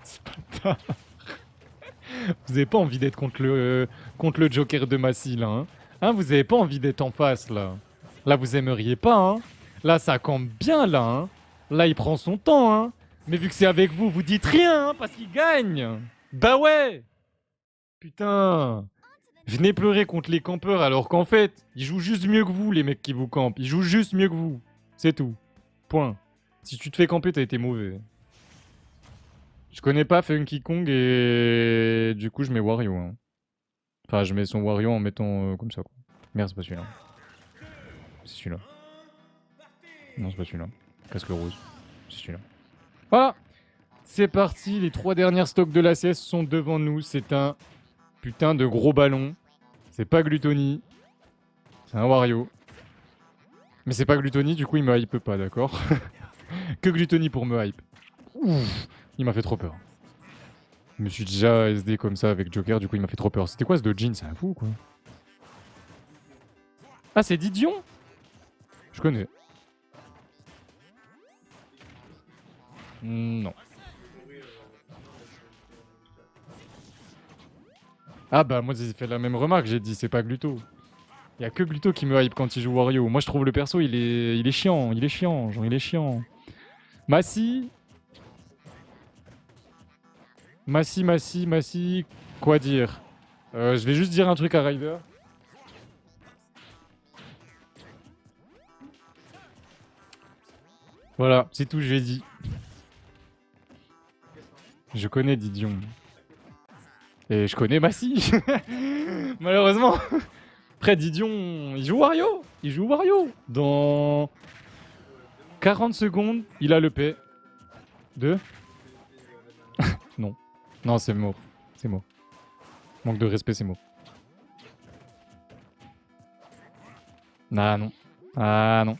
C'est pas tard. Vous avez pas envie d'être contre le Joker de Massy, là, hein, vous avez pas envie d'être en face, là. Là, vous aimeriez pas, hein. Là, ça campe bien, là, hein. Là, il prend son temps, hein. Mais vu que c'est avec vous, vous dites rien, hein, parce qu'il gagne. Bah ouais. Putain. Venez pleurer contre les campeurs alors qu'en fait, ils jouent juste mieux que vous, les mecs qui vous campent. Ils jouent juste mieux que vous. C'est tout. Point. Si tu te fais camper, t'as été mauvais. Je connais pas Funky Kong et du coup, je mets Wario, hein. Enfin, je mets son Wario en mettant comme ça, quoi. Merde, c'est pas celui-là. C'est celui-là. Non, c'est pas celui-là. Casque rose. C'est celui-là. Voilà. C'est parti. Les 3 dernières stocks de la CS sont devant nous. C'est un putain de gros ballon. C'est pas Gluttony. C'est un Wario. Mais c'est pas Gluttony, du coup, il me hype pas, d'accord? Que Gluttony pour me hype. Ouf. Il m'a fait trop peur. Je me suis déjà SD comme ça avec Joker, du coup, il m'a fait trop peur. C'était quoi ce Dojin? C'est un fou, quoi. Ah, c'est Didion? Je connais. Non. Ah bah moi j'ai fait la même remarque, j'ai dit c'est pas Gluto. Il y a que Gluto qui me hype quand il joue Wario. Moi je trouve le perso il est chiant, genre il est chiant. Massy. Massy, quoi dire? Je vais juste dire un truc à Ryder. Voilà, c'est tout, je l'ai dit. Je connais Didion. Et je connais Massy. Malheureusement. Après Didion, il joue Wario. Il joue Wario. Dans 40 secondes, il a le P. De Non. Non, c'est mort. C'est mort. Manque de respect, c'est mort. Ah non. Ah non.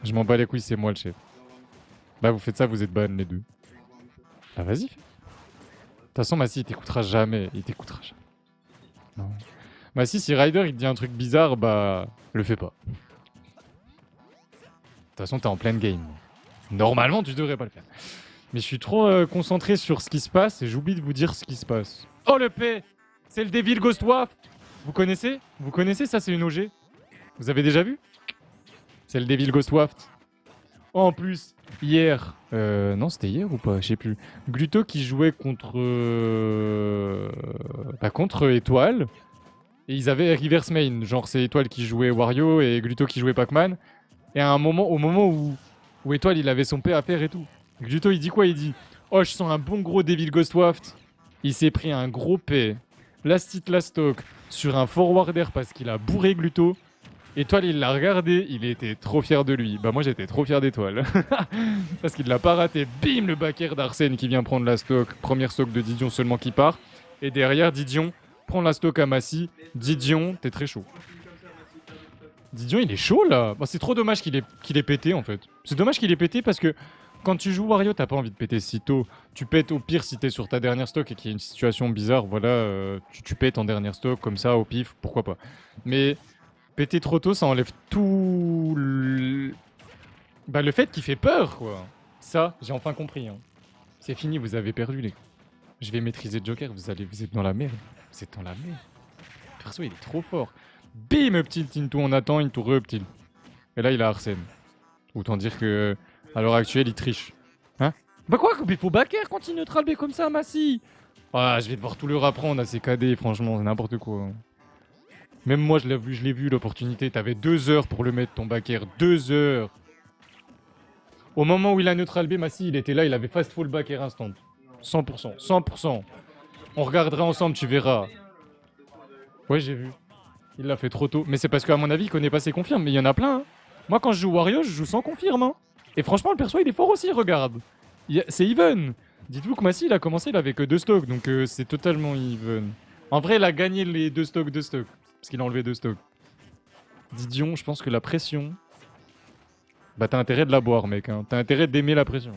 Je m'en bats les couilles, c'est moi le chef. Bah vous faites ça, vous êtes ban les deux. Bah vas-y. De toute façon, Massy, il t'écoutera jamais. Il t'écoutera jamais. Non. Massy, si Ryder il te dit un truc bizarre, bah le fais pas. De toute façon, t'es en pleine game. Normalement, tu devrais pas le faire. Mais je suis trop concentré sur ce qui se passe et j'oublie de vous dire ce qui se passe. Oh le P! C'est le Devil Ghost Waft! Vous connaissez? Vous connaissez ça, c'est une OG? Vous avez déjà vu? C'est le Devil Ghost Waft. Oh, en plus, hier... non, c'était hier ou pas? Je sais plus. Gluto qui jouait contre... contre Étoile. Et ils avaient reverse main. Genre, c'est Étoile qui jouait Wario et Gluto qui jouait Pac-Man. Et à un moment, au moment où Étoile, il avait son P à faire et tout. Gluto, il dit quoi? Il dit « Oh, je sens un bon gros Devil Ghost Waft. » Il s'est pris un gros P. Last hit, last stock. Sur un forward air parce qu'il a bourré Gluto. Étoile, il l'a regardé. Il était trop fier de lui. Bah moi, j'étais trop fier d'Étoile. Parce qu'il l'a pas raté. Bim, le back air d'Arsène qui vient prendre la stock. Première stock de Didion seulement qui part. Et derrière, Didion prend la stock à Massy. Didion, t'es très chaud. Didion, il est chaud là. Bah, c'est trop dommage qu'il ait pété en fait. C'est dommage qu'il ait pété parce que quand tu joues Wario, t'as pas envie de péter si tôt. Tu pètes au pire si t'es sur ta dernière stock et qu'il y a une situation bizarre. Voilà, tu pètes en dernière stock comme ça au pif, pourquoi pas. Mais Péter trop tôt, ça enlève tout bah, le fait qu'il fait peur, quoi. Ça, j'ai enfin compris. Hein. C'est fini, vous avez perdu, les gars. Je vais maîtriser Joker, vous êtes dans la merde. Vous êtes dans la merde. Perso, il est trop fort. Bim, Uptil, Tinto, on attend, Into Uptil. Et là, il a Arsène. Autant dire que, à l'heure actuelle, il triche. Hein? Bah quoi, il faut backer quand il neutral B comme ça, Massy. Ah, je vais devoir tout leur apprendre à ces KD, franchement, c'est n'importe quoi. Même moi, je l'ai vu, l'opportunité. T'avais 2 heures pour le mettre, ton backer. 2 heures. Au moment où il a neutral B, Massy, il était là, il avait fast fall backer instant. 100%, 100%. On regardera ensemble, tu verras. Ouais, j'ai vu. Il l'a fait trop tôt. Mais c'est parce qu'à mon avis, il connaît pas ses confirmes. Mais il y en a plein. Hein. Moi, quand je joue Wario, je joue sans confirme. Hein. Et franchement, le perso, il est fort aussi, regarde. C'est even. Dites-vous que Massy, il a commencé, il avait que 2 stocks. Donc c'est totalement even. En vrai, il a gagné les 2 stocks. Parce qu'il a enlevé 2 stocks. Didion, je pense que la pression... Bah t'as intérêt de la boire, mec. Hein. T'as intérêt d'aimer la pression.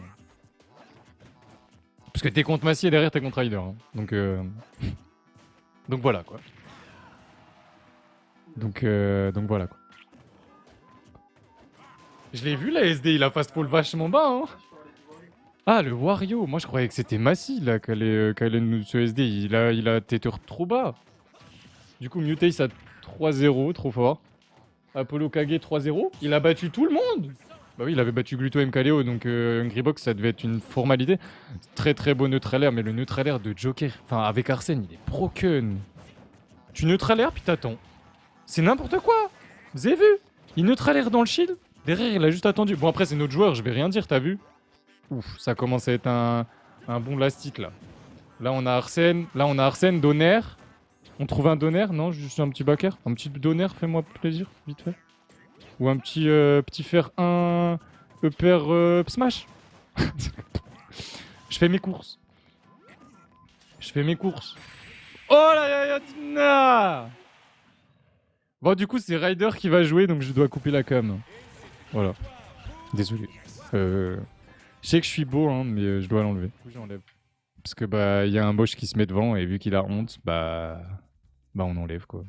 Parce que t'es contre Massy et derrière t'es contre Ryder. Hein. Donc donc voilà, quoi. Donc voilà, quoi. Je l'ai vu, la SD, il a fast fall vachement bas, hein. Ah, le Wario. Moi, je croyais que c'était Massy, là, qu'elle est ce SD. Il a tether trop bas. Du coup, Mutace à 3-0, trop fort. Apollo Kage 3-0. Il a battu tout le monde. Bah oui, il avait battu Gluto MKLeo, donc Hungry Box, ça devait être une formalité. Très très beau neutral air, mais le neutral air de Joker, enfin avec Arsène, il est broken. Tu neutral air, puis t'attends. C'est n'importe quoi. Vous avez vu? Il neutral air dans le shield. Derrière, il a juste attendu. Bon, après, c'est notre joueur, je vais rien dire, t'as vu? Ouf, ça commence à être un bon lastique, là. Là, on a Arsène, Donner. On trouve un Donner? Non, juste un petit backer. Un petit Donner, fais-moi plaisir, vite fait. Ou un petit fer 1 upper smash. Je fais mes courses. Oh là là, bon, du coup, c'est Ryder qui va jouer, donc je dois couper la cam. Voilà. Désolé. Je sais que je suis beau, hein, mais je dois l'enlever. Du coup, j'enlève. Parce que, bah, il y a un moche qui se met devant, et vu qu'il a honte, bah, on enlève, quoi.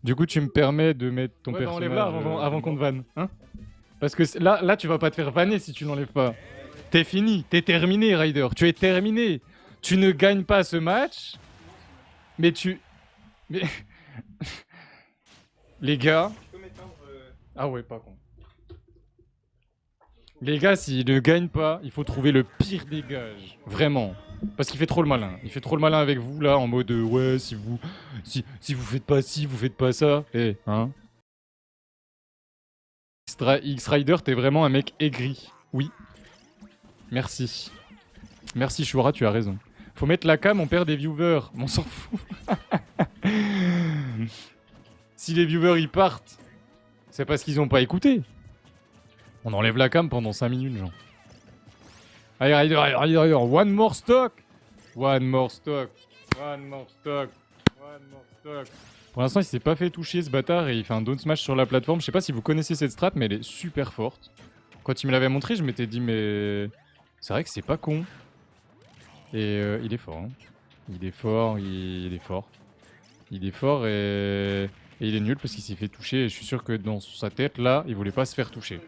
Du coup, tu me permets de mettre ton personnage... enlève là avant qu'on te vanne, hein? Parce que là, tu vas pas te faire vanner si tu l'enlèves pas. T'es fini, t'es terminé, Ryder. Tu es terminé. Tu ne gagnes pas ce match, mais tu... Mais... Les gars... Ah ouais, pas con. Les gars, s'il ne gagne pas, il faut trouver le pire dégage. Vraiment. Parce qu'il fait trop le malin. Il fait trop le malin avec vous, là, en mode ouais, si vous faites pas ci, vous faites pas ça. Eh, hein. X-Rider, t'es vraiment un mec aigri. Oui. Merci. Merci, Shura, tu as raison. Faut mettre la cam, on perd des viewers. On s'en fout. Si les viewers, ils partent, c'est parce qu'ils ont pas écouté. On enlève la cam pendant 5 minutes, genre. Allez, Ryder, one more stock. Pour l'instant, il s'est pas fait toucher, ce bâtard, et il fait un down smash sur la plateforme. Je sais pas si vous connaissez cette strat, mais elle est super forte. Quand il me l'avait montré, je m'étais dit, mais... C'est vrai que c'est pas con. Et il est fort, hein. Il est fort et il est nul parce qu'il s'est fait toucher. Et je suis sûr que dans sa tête, là, il voulait pas se faire toucher.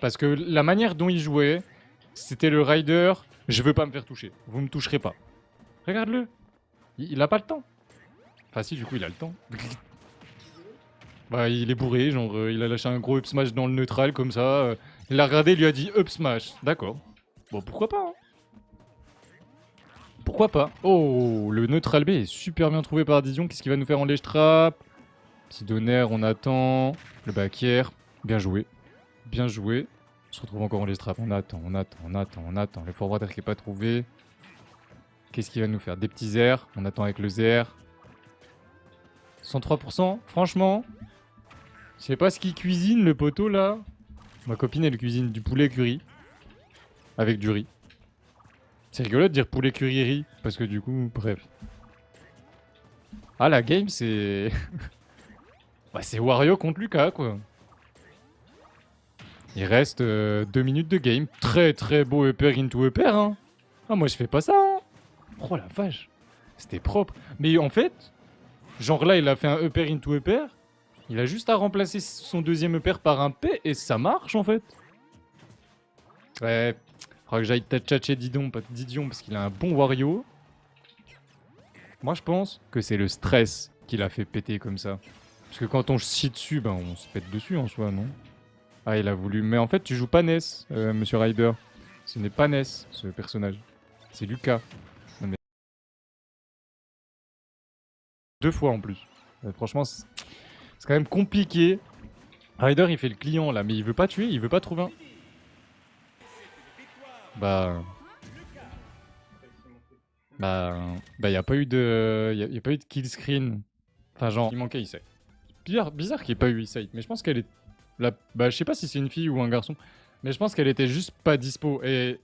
Parce que la manière dont il jouait, c'était le Ryder, je veux pas me faire toucher. Vous me toucherez pas. Regarde-le. Il a pas le temps. Enfin si, du coup, il a le temps. Bah, il est bourré, genre, il a lâché un gros up smash dans le neutral, comme ça. Il l'a regardé, il lui a dit up smash. D'accord. Bon, pourquoi pas, hein. Pourquoi pas. Oh, le neutral B est super bien trouvé par Didion. Qu'est-ce qu'il va nous faire en ledge trap? Petit donner, on attend. Le back air. Bien joué. Bien joué. On se retrouve encore en ledge trap. On attend. Le forward air qui est pas trouvé. Qu'est-ce qu'il va nous faire? Des petits airs. On attend avec le ZR. 103%. Franchement, je sais pas ce qu'il cuisine, le poteau, là. Ma copine, elle cuisine du poulet curry. Avec du riz. C'est rigolo de dire poulet curry riz. Parce que du coup, bref. Ah, la game, c'est... bah, c'est Wario contre Lucas, quoi. Il reste 2 minutes de game. Très très beau upper into upper, hein. Ah, moi, je fais pas ça, hein. Oh, la vache. C'était propre. Mais en fait... Genre là, il a fait un upper into upper. Il a juste à remplacer son deuxième pair par un P et ça marche en fait. Ouais, faudra que j'aille tchatcher Didion parce qu'il a un bon Wario. Moi je pense que c'est le stress qui l'a fait péter comme ça. Parce que quand on chie dessus, ben on se pète dessus en soi, non? Ah, il a voulu. Mais en fait, tu joues pas Ness, Monsieur Ryder. Ce n'est pas Ness, ce personnage. C'est Lucas. Non, mais... 2 fois en plus. Franchement, c'est quand même compliqué. Ryder, il fait le client là, mais il veut pas tuer, il veut pas trouver un. Bah, y a pas eu de, y a pas eu de kill screen. Enfin, genre, il manquait Isai. Bizarre qu'il n'y ait pas eu Isai, mais je pense qu'elle est, bah, je sais pas si c'est une fille ou un garçon, mais je pense qu'elle était juste pas dispo. Et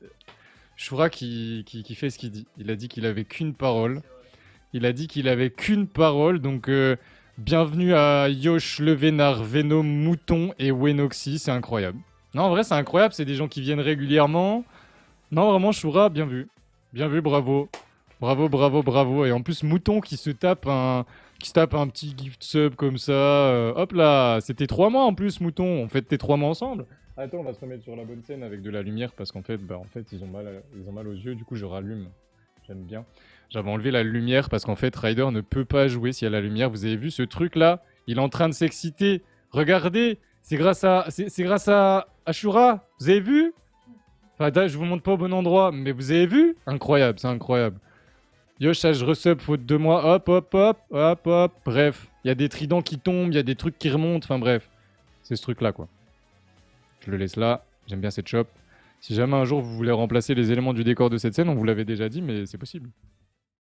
Shura qui fait ce qu'il dit. Il a dit qu'il avait qu'une parole. Il a dit qu'il avait qu'une parole, donc bienvenue à Yosh, Le Vénard, Venom, Mouton et Wenoxy, c'est incroyable. Non, en vrai, c'est incroyable, c'est des gens qui viennent régulièrement. Non, vraiment, Shura, bien vu. Bien vu, bravo. Bravo, bravo, bravo. Et en plus, Mouton qui se tape un petit gift sub comme ça. Hop là, c'était 3 mois en plus, Mouton. On fait tes 3 mois ensemble. Attends, on va se remettre sur la bonne scène avec de la lumière parce qu'en fait, ils ont mal aux yeux. Du coup, je rallume. J'aime bien. J'avais enlevé la lumière parce qu'en fait, Ryder ne peut pas jouer s'il y a la lumière. Vous avez vu ce truc là? Il est en train de s'exciter. Regardez, c'est grâce à Ashura. Vous avez vu? Enfin, je vous montre pas au bon endroit, mais vous avez vu? Incroyable, c'est incroyable. Yosh, je resub, faute de moi. Hop, hop, hop, hop, hop. Bref, il y a des tridents qui tombent, il y a des trucs qui remontent. Enfin bref, c'est ce truc là quoi. Je le laisse là. J'aime bien cette shop. Si jamais un jour vous voulez remplacer les éléments du décor de cette scène, on vous l'avait déjà dit, mais c'est possible.